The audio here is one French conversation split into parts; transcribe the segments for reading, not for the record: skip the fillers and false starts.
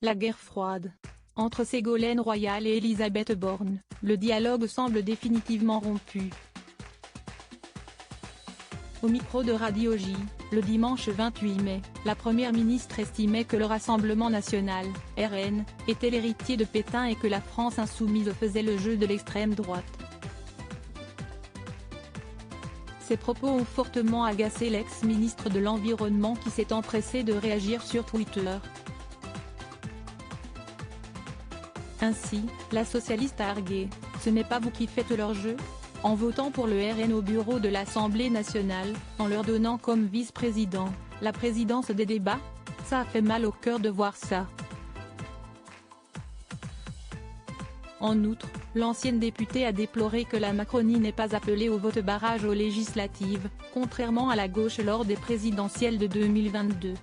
La guerre froide. Entre Ségolène Royal et Elisabeth Borne, le dialogue semble définitivement rompu. Au micro de Radio J, le dimanche 28 mai, la Première ministre estimait que le Rassemblement national, RN, était l'héritier de Pétain et que la France insoumise faisait le jeu de l'extrême droite. Ces propos ont fortement agacé l'ex-ministre de l'Environnement qui s'est empressé de réagir sur Twitter. Ainsi, la socialiste a argué « Ce n'est pas vous qui faites leur jeu ?» en votant pour le RN au bureau de l'Assemblée nationale, en leur donnant comme vice-président la présidence des débats. Ça a fait mal au cœur de voir ça. En outre, l'ancienne députée a déploré que la Macronie n'ait pas appelé au vote barrage aux législatives, contrairement à la gauche lors des présidentielles de 2022.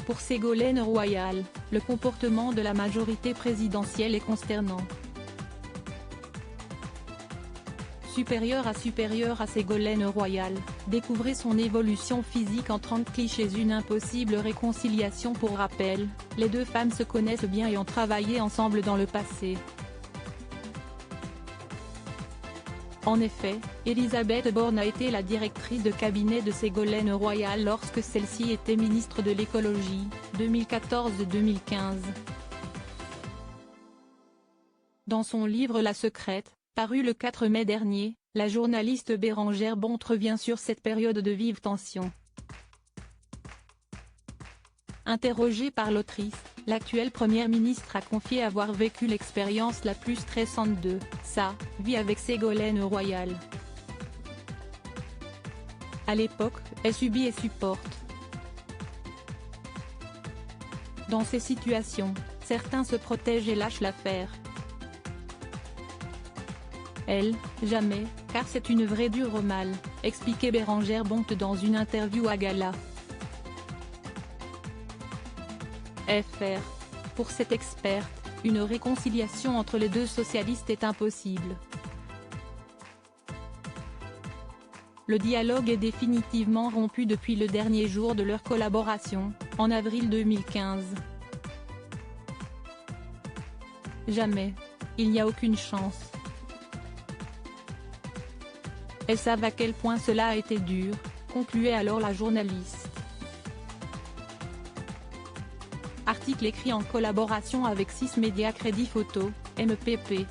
Pour Ségolène Royal, le comportement de la majorité présidentielle est consternant. Supérieure à Ségolène Royal, découvrez son évolution physique en 30 clichés. Une impossible réconciliation. Pour rappel, les deux femmes se connaissent bien et ont travaillé ensemble dans le passé. En effet, Elisabeth Borne a été la directrice de cabinet de Ségolène Royal lorsque celle-ci était ministre de l'écologie, 2014-2015. Dans son livre La Secrète, paru le 4 mai dernier, la journaliste Bérengère Bonte revient sur cette période de vive tension. Interrogée par l'autrice, l'actuelle première ministre a confié avoir vécu l'expérience la plus stressante de sa vie avec Ségolène Royal. À l'époque, elle subit et supporte. Dans ces situations, certains se protègent et lâchent l'affaire. Elle, jamais, car c'est une vraie dure au mal, expliquait Bérengère Bonte dans une interview à Gala. FR. Pour cette experte, une réconciliation entre les deux socialistes est impossible. Le dialogue est définitivement rompu depuis le dernier jour de leur collaboration, en avril 2015. Jamais. Il n'y a aucune chance. Elles savent à quel point cela a été dur, concluait alors la journaliste. Article écrit en collaboration avec 6 médias Crédit Photo, MPP.